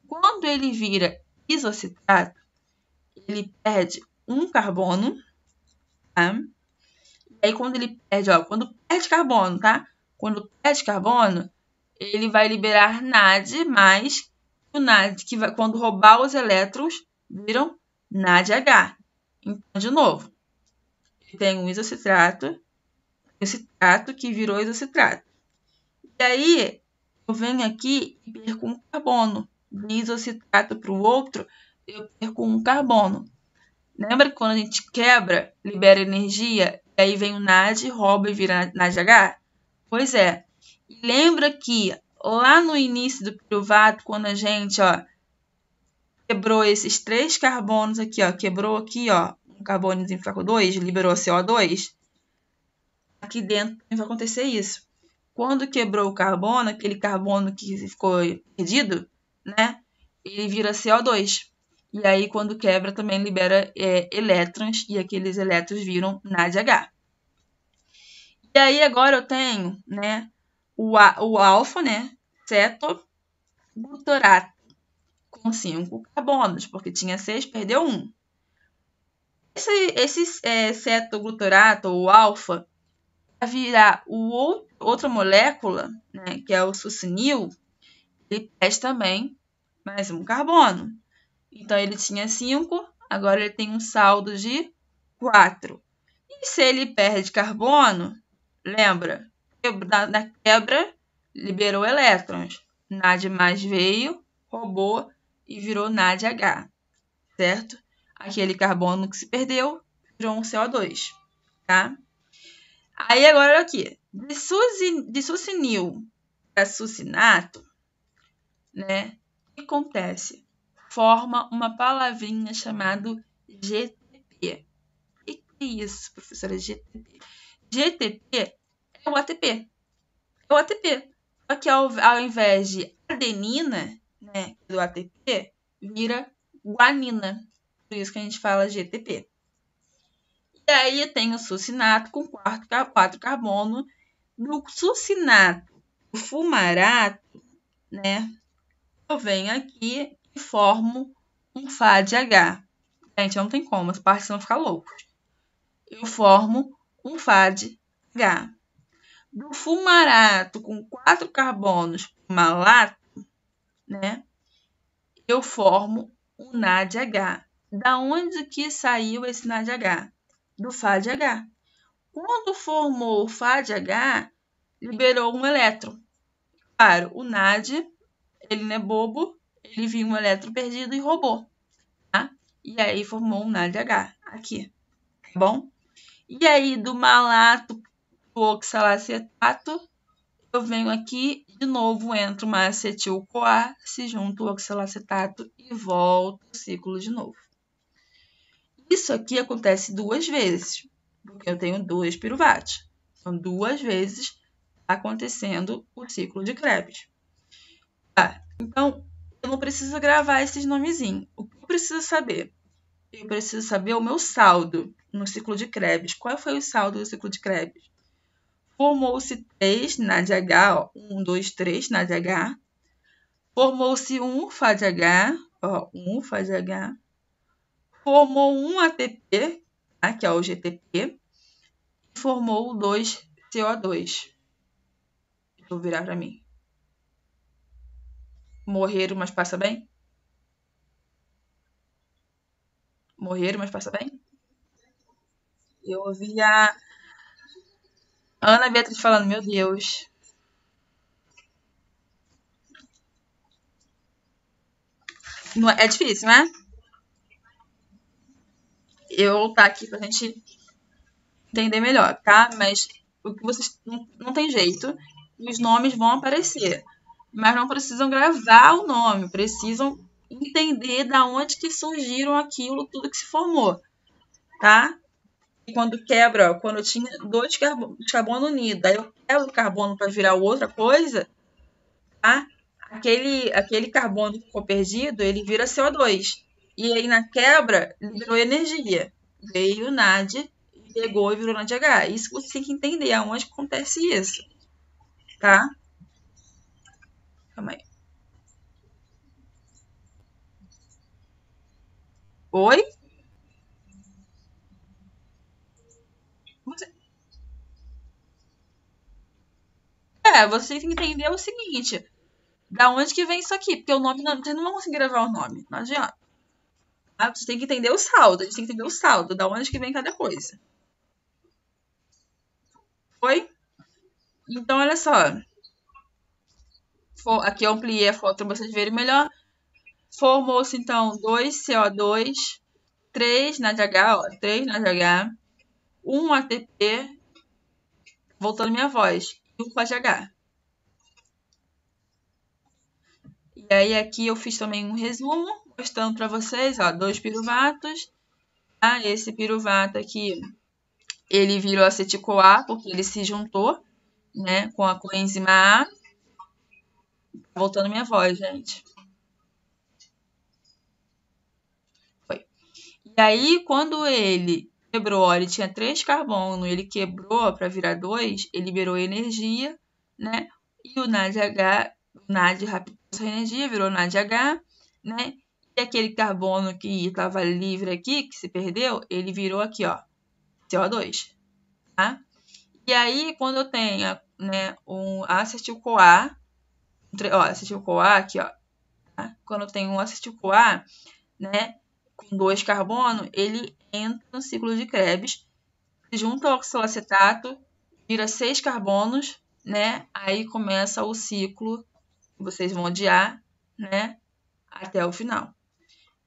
Quando ele vira isocitrato, ele perde um carbono, tá? E aí, quando ele perde, quando perde carbono, tá? Quando perde carbono, ele vai liberar NAD mais o NAD, que vai, quando roubar os elétrons, viram NADH. Então, de novo, tem um isocitrato, o citrato que virou isocitrato. E aí, eu venho aqui e perco um carbono. De isocitrato para o outro, eu perco um carbono. Lembra que quando a gente quebra, libera energia, e aí vem o NAD, rouba e vira NADH? Pois é. E lembra que lá no início do piruvato, quando a gente quebrou esses 3 carbonos aqui, quebrou aqui, um carbonozinho fraco 2, liberou CO2, aqui dentro vai acontecer isso. Quando quebrou o carbono, aquele carbono que ficou perdido, né, ele vira CO2. E aí, quando quebra, também libera elétrons, e aqueles elétrons viram NADH. E aí, agora eu tenho, né, o alfa, né, cetoglutarato, com 5 carbonos, porque tinha 6, perdeu 1. Esse cetoglutarato, ou alfa, para virar outra molécula, né, que é o succinil, ele perde também mais um carbono. Então, ele tinha 5, agora ele tem um saldo de 4. E se ele perde carbono, lembra, na quebra, liberou elétrons. NAD+ veio, roubou e virou NADH, certo? Aquele carbono que se perdeu virou um CO2, tá? Aí agora olha aqui, de succinil para succinato, né? O que acontece? Forma uma palavrinha chamada GTP. O que é isso, professora? GTP? GTP é o ATP. É o ATP. Só que ao invés de adenina, né, do ATP, vira guanina. Por isso que a gente fala GTP. E aí tem o succinato com 4 carbono. No succinato, o fumarato, né, eu venho aqui e formo um FADH. Gente, não tem como, as partes vão ficar loucas. Eu formo um FADH. Do fumarato com 4 carbonos malato, né, eu formo um NADH. Da onde que saiu esse NADH? Do FADH. Quando formou o FADH, liberou um elétron. Claro, o NAD, ele não é bobo, ele viu um elétron perdido e roubou. Tá? E aí formou um NADH aqui, tá bom? E aí do malato pro oxalacetato, eu venho aqui, de novo, entro uma acetil-CoA, se junta o oxalacetato e volta o ciclo de novo. Isso aqui acontece 2 vezes, porque eu tenho 2 piruvatos. São 2 vezes acontecendo o ciclo de Krebs. Tá, então, eu não preciso gravar esses nomezinhos. O que eu preciso saber? Eu preciso saber o meu saldo no ciclo de Krebs. Qual foi o saldo do ciclo de Krebs? Formou-se 3 NADH, ó, 1, 2, 3 NADH. Formou-se um FADH, ó, um FADH. Formou um ATP, tá, que é o GTP. E formou 2 CO2. Vou virar para mim. Morreram, mas passa bem? Morreram, mas passa bem? Eu ouvi a Ana Beatriz falando, meu Deus. Não é difícil, né? Eu tá aqui pra gente entender melhor, tá? Mas o que vocês não tem jeito, os nomes vão aparecer, mas não precisam gravar o nome, precisam entender da onde que surgiram aquilo, tudo que se formou, tá? E quando quebra, ó, quando eu tinha 2 carbono unido, aí eu quebro o carbono para virar outra coisa, tá? Aquele carbono que ficou perdido, ele vira CO2. E aí na quebra, liberou energia. Veio o NAD, pegou e virou NADH. Isso você tem que entender aonde acontece isso, tá? Calma aí. Oi? Você... você tem que entender o seguinte. Da onde que vem isso aqui? Porque o nome, não, vocês não vão conseguir gravar o nome. Não adianta. Tá? Você tem que entender o saldo. A gente tem que entender o saldo. Da onde que vem cada coisa. Foi? Então, olha só. Aqui eu ampliei a foto para vocês verem melhor. Formou-se, então, 2 CO2, 3 NADH, ó, 3 NADH, 1 ATP, voltando minha voz, e um FADH. E aí aqui eu fiz também um resumo, mostrando para vocês, ó, 2 piruvatos. Tá? Esse piruvato aqui, ele virou acetil-CoA, porque ele se juntou, né, com a coenzima A. Voltando minha voz, gente. Foi. E aí, quando ele quebrou, ele tinha 3 carbonos, ele quebrou para virar 2, ele liberou energia, né? E o NADH, o NAD raptou essa energia, virou NADH, né? E aquele carbono que estava livre aqui, que se perdeu, ele virou aqui, ó, CO2, tá? E aí, quando eu tenho, né, um acetil-CoA, ó, acetil-CoA aqui, ó, tá? Quando eu tenho um acetil-CoA, né, com 2 carbonos, ele entra no ciclo de Krebs, junto ao oxalacetato, vira 6 carbonos, né? Aí começa o ciclo que vocês vão odiar, né? Até o final.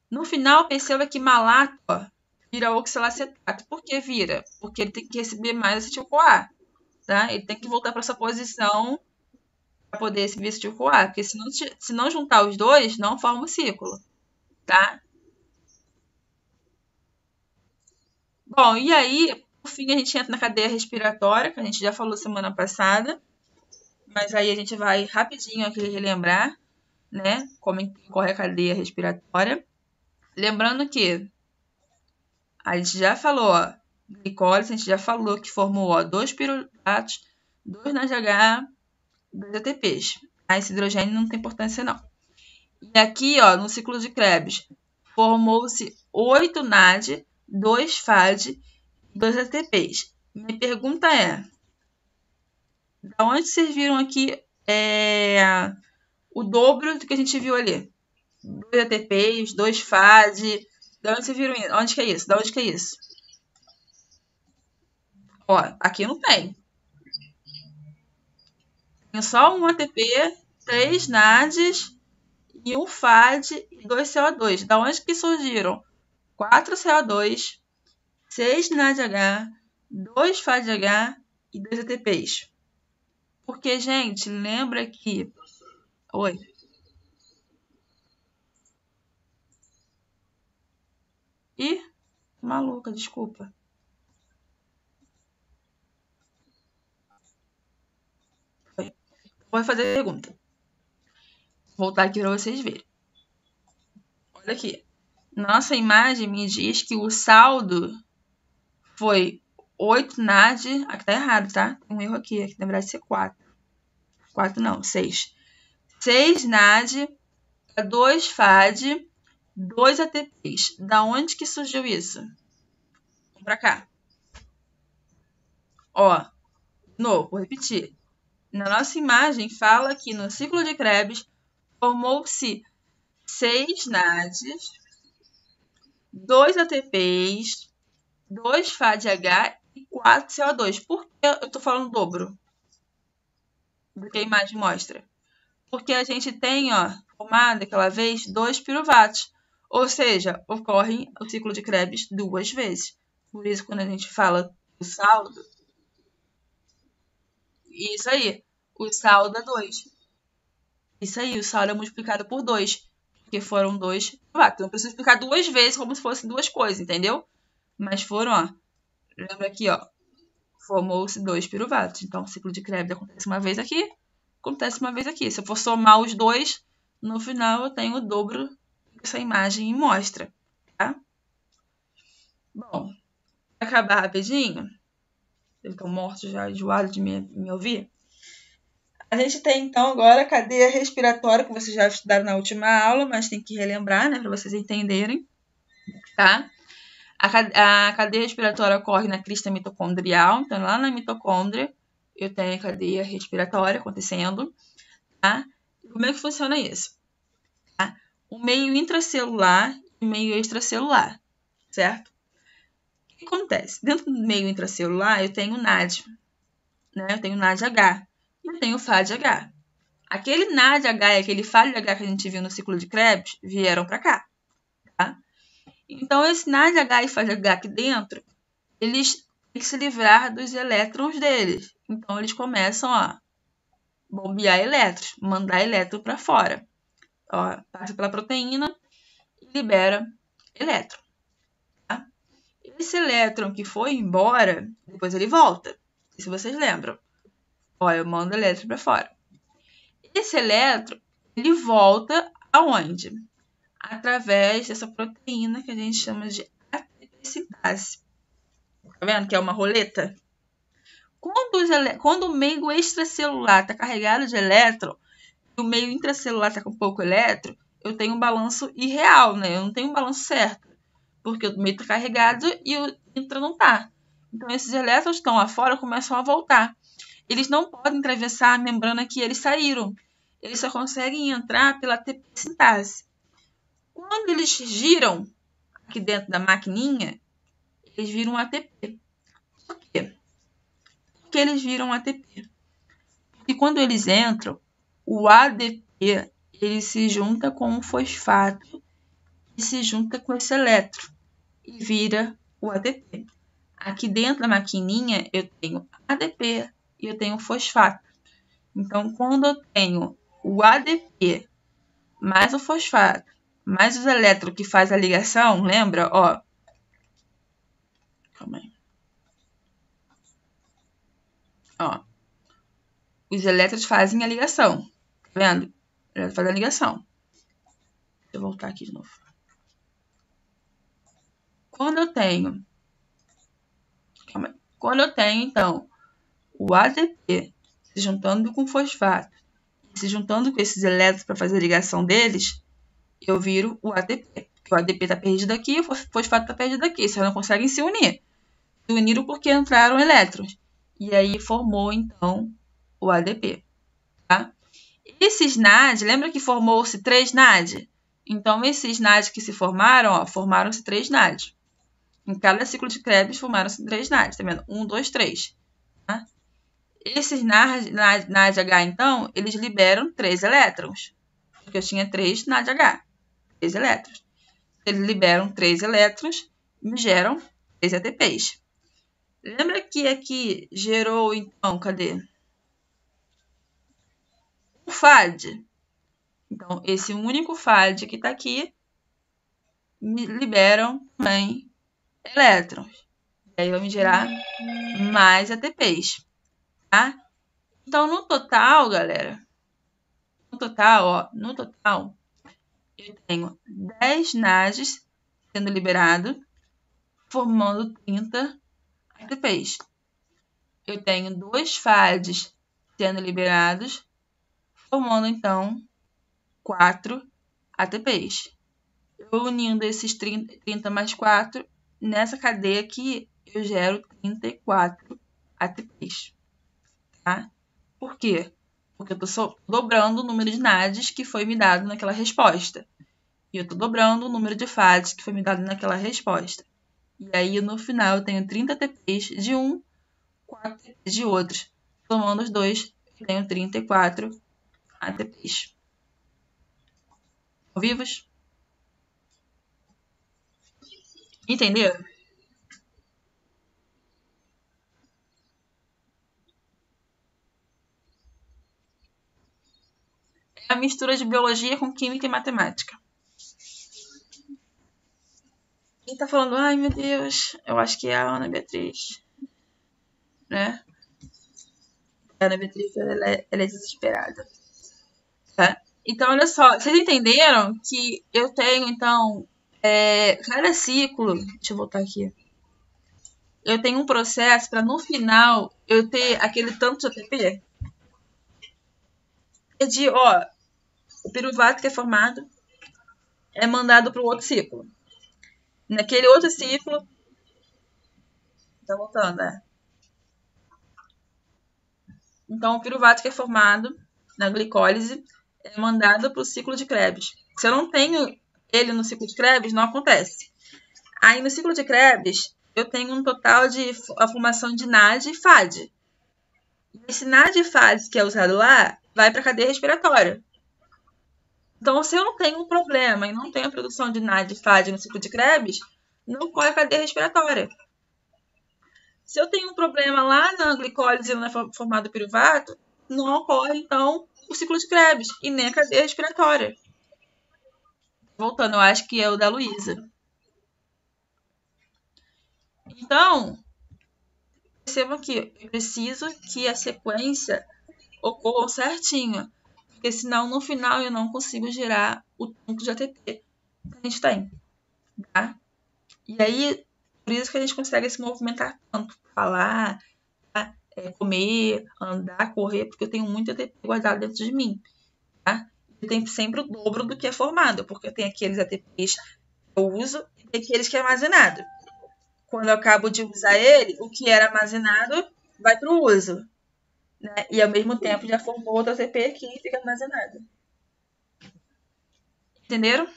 No final, perceba que malato, ó, vira oxalacetato. Por que vira? Porque ele tem que receber mais acetil-CoA, tá? Ele tem que voltar para essa posição para poder receber acetil-CoA, porque se não juntar os dois, não forma o ciclo, tá? Bom, e aí, por fim, a gente entra na cadeia respiratória, que a gente já falou semana passada, mas aí a gente vai rapidinho aqui relembrar, né, como ocorre a cadeia respiratória. Lembrando que a gente já falou, ó, glicólise, a gente já falou que formou, ó, 2 pirulatos, 2 NADH, 2 ATPs. Esse hidrogênio não tem importância, não. E aqui, ó, no ciclo de Krebs, formou-se 8 NAD, 2 FAD, 2 ATPs. Minha pergunta é, da onde vocês viram aqui o dobro do que a gente viu ali? 2 ATPs, 2 FAD. Da onde vocês viram isso? Onde que é isso? Da onde que é isso? Ó, aqui não tem. Tem só um ATP, 3 NADs e um FAD e 2 CO2. Da onde que surgiram? 4 CO2, 6 NADH, 2 FADH e 2 ATPs. Porque, gente, lembra que... Oi. Ih, maluca, desculpa. Vou fazer a pergunta. Vou voltar aqui para vocês verem. Olha aqui. Nossa imagem me diz que o saldo foi 8 NAD. Aqui tá errado, tá? Tem um erro aqui. Aqui deveria ser 4. 4 não, 6. 6 NAD, 2 FAD, 2 ATPs. Da onde que surgiu isso? Vamos pra cá. Ó, de novo, vou repetir. Na nossa imagem fala que no ciclo de Krebs formou-se 6 NADs, 2 ATPs, 2 FADH e 4 CO2. Por que eu tô falando dobro do que a imagem mostra? Porque a gente tem, ó, formado aquela vez 2 piruvatos. Ou seja, ocorre o ciclo de Krebs 2 vezes. Por isso, quando a gente fala o saldo, isso aí, o saldo é 2. Isso aí, o saldo é multiplicado por 2. Porque foram 2 piruvatos. Não preciso explicar 2 vezes como se fossem 2 coisas, entendeu? Mas foram, ó, lembra aqui, ó, formou-se 2 piruvatos. Então, o ciclo de Krebs acontece uma vez aqui, acontece uma vez aqui. Se eu for somar os dois, no final eu tenho o dobro que essa imagem mostra, tá? Bom, para acabar rapidinho, eles estão mortos já, enjoados de me ouvir. A gente tem então agora a cadeia respiratória, que vocês já estudaram na última aula, mas tem que relembrar, né, para vocês entenderem, tá? A cadeia respiratória ocorre na crista mitocondrial, então lá na mitocôndria eu tenho a cadeia respiratória acontecendo, tá? Como é que funciona isso? Tá? O meio intracelular e o meio extracelular, certo? O que acontece? Dentro do meio intracelular eu tenho NAD, né? Eu tenho NADH e eu tenho FADH. Aquele NADH e aquele FADH que a gente viu no ciclo de Krebs vieram para cá, tá? Então, esse NADH e FADH aqui dentro, eles têm que se livrar dos elétrons deles. Então, eles começam a bombear elétrons, mandar elétron para fora. Ó, passa pela proteína e libera elétron. Tá? Esse elétron que foi embora, depois ele volta. Se vocês lembram. Ó, eu mando elétron para fora. Esse elétron, ele volta aonde? Através dessa proteína que a gente chama de ATP sintase. Tá vendo que é uma roleta? Quando o meio extracelular está carregado de elétron e o meio intracelular está com pouco elétron, eu tenho um balanço irreal, né? Eu não tenho um balanço certo. Porque o meio está carregado e o intra não está. Então, esses elétrons que estão lá fora começam a voltar. Eles não podem atravessar a membrana que eles saíram. Eles só conseguem entrar pela ATP sintase. Quando eles giram aqui dentro da maquininha, eles viram ATP. Por quê? Porque eles viram ATP. Porque quando eles entram, o ADP ele se junta com o fosfato e se junta com esse elétron e vira o ATP. Aqui dentro da maquininha eu tenho ADP e eu tenho fosfato. Então, quando eu tenho o ADP mais o fosfato, mais os elétrons que faz a ligação, lembra? Ó, calma aí. Ó, os elétrons fazem a ligação. Tá vendo? Ele faz a ligação. Deixa eu voltar aqui de novo. Quando eu tenho, então, o ADP se juntando com o fosfato, se juntando com esses elétrons para fazer a ligação deles, eu viro o ATP. O ADP está perdido aqui e o fosfato está perdido aqui. Eles não conseguem se unir. Se uniram porque entraram elétrons. E aí formou, então, o ADP. Tá? Esses NAD, lembra que formou-se 3 NAD? Então, esses NAD que se formaram, ó, formaram-se 3 NAD. Em cada ciclo de Krebs, formaram-se 3 NAD. Tá vendo? 1, 2, 3. Tá? Esses NADH, então, eles liberam 3 elétrons. Porque eu tinha 3 NADH. 3 elétrons. Eles liberam 3 elétrons e geram 3 ATPs. Lembra que aqui gerou, então, cadê? O FAD. Então, esse único FAD que está aqui liberam também elétrons. E aí vamos gerar mais ATPs. Tá? Então, no total, galera, no total, eu tenho 10 NADs sendo liberado, formando 30 ATPs. Eu tenho 2 FADs sendo liberados, formando, então, 4 ATPs. Eu unindo esses 30 mais 4, nessa cadeia aqui, eu gero 34 ATPs. Tá? Por quê? Porque eu estou dobrando o número de NADs que foi me dado naquela resposta. E eu estou dobrando o número de FADs que foi me dado naquela resposta. E aí, no final, eu tenho 30 ATPs de um, 4 ATPs de outros. Somando os dois, eu tenho 34 ATPs. Estão vivos? Entenderam? É a mistura de biologia com química e matemática. Quem tá falando, ai meu Deus, eu acho que é a Ana Beatriz. Né? A Ana Beatriz, ela é desesperada. Tá? Então, olha só, vocês entenderam que eu tenho, então, cada ciclo. Deixa eu voltar aqui. Eu tenho um processo para no final eu ter aquele tanto de ATP. Ó, o piruvato que é formado é mandado para o outro ciclo. Naquele outro ciclo. Tá voltando, né? Então, o piruvato que é formado na glicólise é mandado para o ciclo de Krebs. Se eu não tenho ele no ciclo de Krebs, não acontece. Aí, no ciclo de Krebs, eu tenho um total de a formação de NAD e FAD. Esse NAD e FAD que é usado lá vai para a cadeia respiratória. Então, se eu não tenho um problema e não tenho a produção de NAD e FAD no ciclo de Krebs, não ocorre a cadeia respiratória. Se eu tenho um problema lá na glicólise não é formado piruvato, não ocorre, então, o ciclo de Krebs e nem a cadeia respiratória. Voltando, eu acho que é o da Luísa. Então, percebam que eu preciso que a sequência ocorra certinho, porque senão no final eu não consigo gerar o tanto de ATP que a gente tem. Tá? E aí, por isso que a gente consegue se movimentar tanto, falar, tá? Comer, andar, correr, porque eu tenho muito ATP guardado dentro de mim. Tá? ele tem sempre o dobro do que é formado, porque tem aqueles ATPs que eu uso e tem aqueles que é armazenado. Quando eu acabo de usar ele, o que era armazenado vai para o uso, né? E ao mesmo tempo já formou outro ATP aqui e fica armazenado. Entenderam?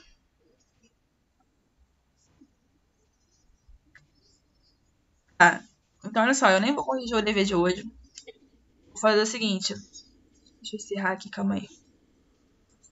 Tá. Então, olha só, eu nem vou corrigir o dever de hoje. Vou fazer o seguinte. Deixa eu encerrar aqui, calma aí.